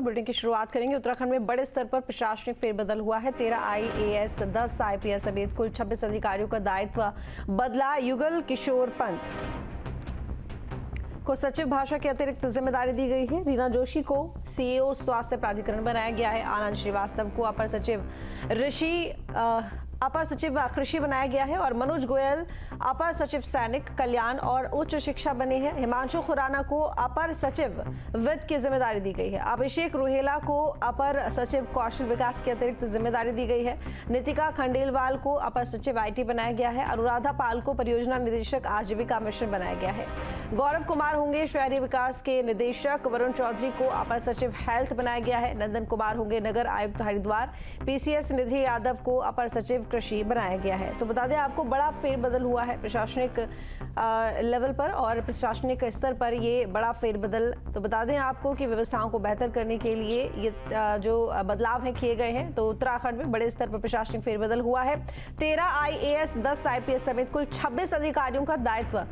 Bulletin की शुरुआत करेंगे। उत्तराखंड में बड़े स्तर पर प्रशासनिक फेरबदल हुआ है। 13 IAS, 10 IPS समेत कुल 26 अधिकारियों का दायित्व बदला। युगल किशोर पंत को सचिव भाषा की अतिरिक्त जिम्मेदारी दी गई है। रीना जोशी को CEO स्वास्थ्य प्राधिकरण बनाया गया है। आनंद श्रीवास्तव को अपर सचिव कृषि बनाया गया है और मनोज गोयल अपर सचिव सैनिक कल्याण और उच्च शिक्षा बने हैं। हिमांशु खुराना को अपर सचिव वित्त की जिम्मेदारी दी गई है। अभिषेक रोहेला को अपर सचिव कौशल विकास की अतिरिक्त जिम्मेदारी दी गई है। नितिका खंडेलवाल को अपर सचिव IT बनाया गया है। अनुराधा पाल को परियोजना निदेशक आजीविका मिशन बनाया गया है। गौरव कुमार होंगे शहरी विकास के निदेशक। वरुण चौधरी को अपर सचिव हेल्थ बनाया गया है। नंदन कुमार होंगे नगर आयुक्त हरिद्वार। PCS निधि यादव को अपर सचिव कृषि बनाया गया है। तो बता दें आपको, बड़ा फेरबदल हुआ है प्रशासनिक लेवल पर और प्रशासनिक स्तर पर ये बड़ा फेरबदल। तो बता दें आपको कि व्यवस्थाओं को बेहतर करने के लिए ये जो बदलाव हैं किए गए हैं। तो उत्तराखंड में बड़े स्तर पर प्रशासनिक फेरबदल हुआ है। 13 IAS, 10 IPS समेत कुल 26 अधिकारियों का दायित्व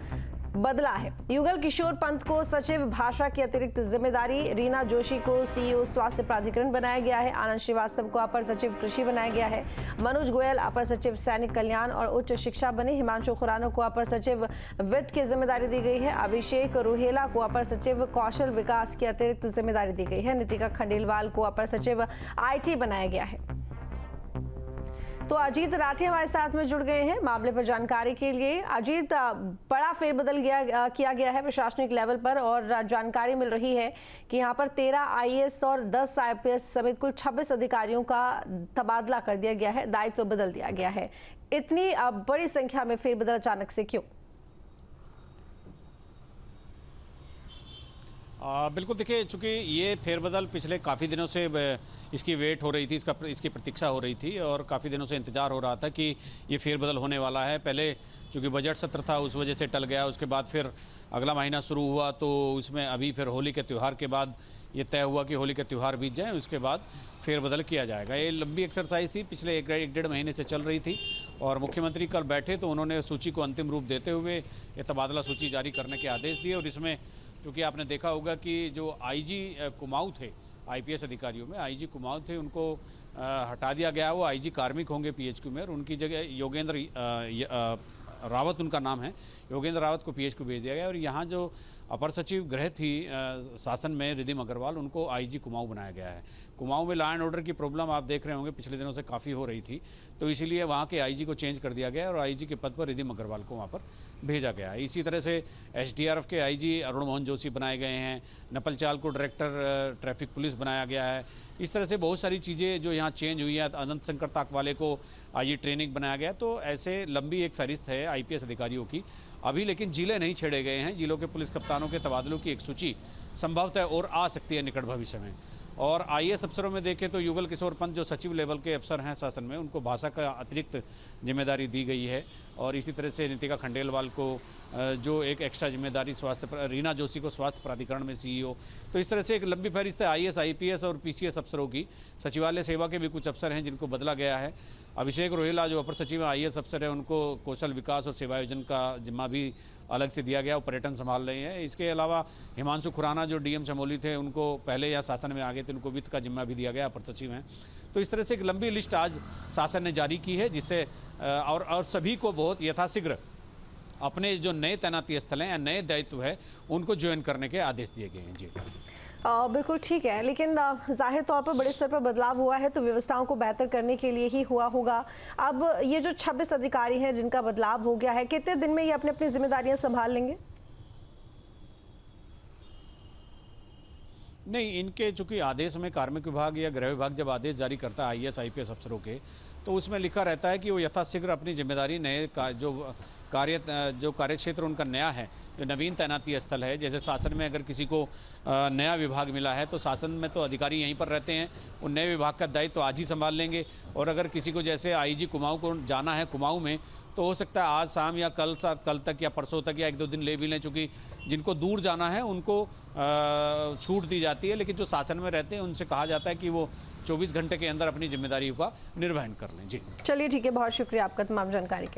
बदला है। युगल किशोर पंत को सचिव भाषा की अतिरिक्त जिम्मेदारी। रीना जोशी को CEO स्वास्थ्य प्राधिकरण बनाया गया है। आनंद श्रीवास्तव को अपर सचिव कृषि बनाया गया है। मनोज गोयल अपर सचिव सैनिक कल्याण और उच्च शिक्षा बने। हिमांशु खुराना को अपर सचिव वित्त की जिम्मेदारी दी गई है। अभिषेक रोहेला को अपर सचिव कौशल विकास की अतिरिक्त जिम्मेदारी दी गई है। नितिका खंडेलवाल को अपर सचिव IT बनाया गया है। तो अजीत राठी हमारे साथ में जुड़ गए हैं मामले पर जानकारी के लिए। अजीत, बड़ा फेरबदल किया गया है प्रशासनिक लेवल पर और जानकारी मिल रही है कि यहाँ पर 13 IAS और 10 IPS समेत कुल 26 अधिकारियों का तबादला कर दिया गया है, दायित्व बदल दिया गया है। इतनी बड़ी संख्या में फेरबदल अचानक से क्यों? बिल्कुल, देखिए, चूँकि ये फेरबदल पिछले काफ़ी दिनों से इसकी वेट हो रही थी, इसकी प्रतीक्षा हो रही थी और काफ़ी दिनों से इंतज़ार हो रहा था कि ये फेरबदल होने वाला है। पहले चूँकि बजट सत्र था उस वजह से टल गया, उसके बाद फिर अगला महीना शुरू हुआ तो उसमें अभी फिर होली के त्यौहार के बाद ये तय हुआ कि होली के त्यौहार बीत जाए, उसके बाद फेरबदल किया जाएगा। ये लंबी एक्सरसाइज थी, पिछले एक डेढ़ महीने से चल रही थी और मुख्यमंत्री कल बैठे तो उन्होंने सूची को अंतिम रूप देते हुए ये तबादला सूची जारी करने के आदेश दिए। और इसमें क्योंकि आपने देखा होगा कि जो IG कुमाऊँ थे, IPS अधिकारियों में IG कुमाऊँ थे, उनको हटा दिया गया। वो IG कार्मिक होंगे PHQ में और उनकी जगह योगेंद्र रावत उनका नाम है, योगेंद्र रावत को PHQ भेज दिया गया। और यहाँ जो अपर सचिव गृह थी शासन में रिधिम अग्रवाल, उनको IG कुमाऊँ बनाया गया है। कुमाऊँ में लॉ एंड ऑर्डर की प्रॉब्लम आप देख रहे होंगे पिछले दिनों से काफ़ी हो रही थी, तो इसीलिए वहाँ के IG को चेंज कर दिया गया और IG के पद पर रिधिम अग्रवाल को वहाँ पर भेजा गया है। इसी तरह से SDRF के IG अरुण मोहन जोशी बनाए गए हैं। नपल चाल को डायरेक्टर ट्रैफिक पुलिस बनाया गया है। इस तरह से बहुत सारी चीज़ें जो यहाँ चेंज हुई हैं। अनंत शंकर ताकवाले को IG ट्रेनिंग बनाया गया। तो ऐसे लंबी एक फहरिस्त है IPS अधिकारियों की अभी, लेकिन जिले नहीं छेड़े गए हैं। जिलों के पुलिस कप्तानों के तबादलों की एक सूची संभवतः और आ सकती है निकट भविष्य में। और IAS अफसरों में देखें तो युगल किशोर पंत जो सचिव लेवल के अफसर हैं शासन में, उनको भाषा का अतिरिक्त जिम्मेदारी दी गई है। और इसी तरह से नितिका खंडेलवाल को जो एक एक्स्ट्रा जिम्मेदारी रीना जोशी को स्वास्थ्य प्राधिकरण में CEO। तो इस तरह से एक लंबी फहरिस्त है IAS, IPS और PCS अफसरों की। सचिवालय सेवा के भी कुछ अफसर हैं जिनको बदला गया है। अभिषेक रोहेला जो अपर सचिव IAS अफसर है, उनको कौशल विकास और सेवायोजन का जिम्मा भी अलग से दिया गया, वो पर्यटन संभाल रहे हैं। इसके अलावा हिमांशु खुराना जो DM चमोली थे, उनको पहले यहाँ शासन में आ गए थे, उनको वित्त का जिम्मा भी दिया गया, अपर सचिव हैं। तो इस तरह से एक लंबी लिस्ट आज शासन ने जारी की है, जिससे और सभी को बहुत यथाशीघ्र अपने जो नए तैनाती स्थल हैं या नए दायित्व है उनको ज्वाइन करने के आदेश दिए गए हैं। जी बिल्कुल ठीक है, लेकिन जाहिर तौर पर बड़े स्तर पर बदलाव हुआ है तो व्यवस्थाओं को बेहतर करने के लिए ही हुआ होगा। अब ये जो 26 अधिकारी हैं जिनका बदलाव हो गया है, कितने दिन में ये अपनी अपनी जिम्मेदारियां संभाल लेंगे? नहीं, इनके चूंकि आदेश में कार्मिक विभाग या गृह विभाग जब आदेश जारी करता है IAS IPS अफसरों के, तो उसमें लिखा रहता है कि वो यथाशीघ्र अपनी जिम्मेदारी नए जो कार्यक्षेत्र उनका नया है, जो नवीन तैनाती स्थल है, जैसे शासन में अगर किसी को नया विभाग मिला है तो शासन में तो अधिकारी यहीं पर रहते हैं, उन नए विभाग का दायित्व तो आज ही संभाल लेंगे। और अगर किसी को जैसे IG कुमाऊँ को जाना है कुमाऊँ में, तो हो सकता है आज शाम या कल तक या परसों तक या 1-2 दिन ले भी लें, चूँकि जिनको दूर जाना है उनको छूट दी जाती है, लेकिन जो शासन में रहते हैं उनसे कहा जाता है कि वो 24 घंटे के अंदर अपनी जिम्मेदारियों का निर्वहन कर लें। जी चलिए ठीक है, बहुत शुक्रिया आपका तमाम जानकारी के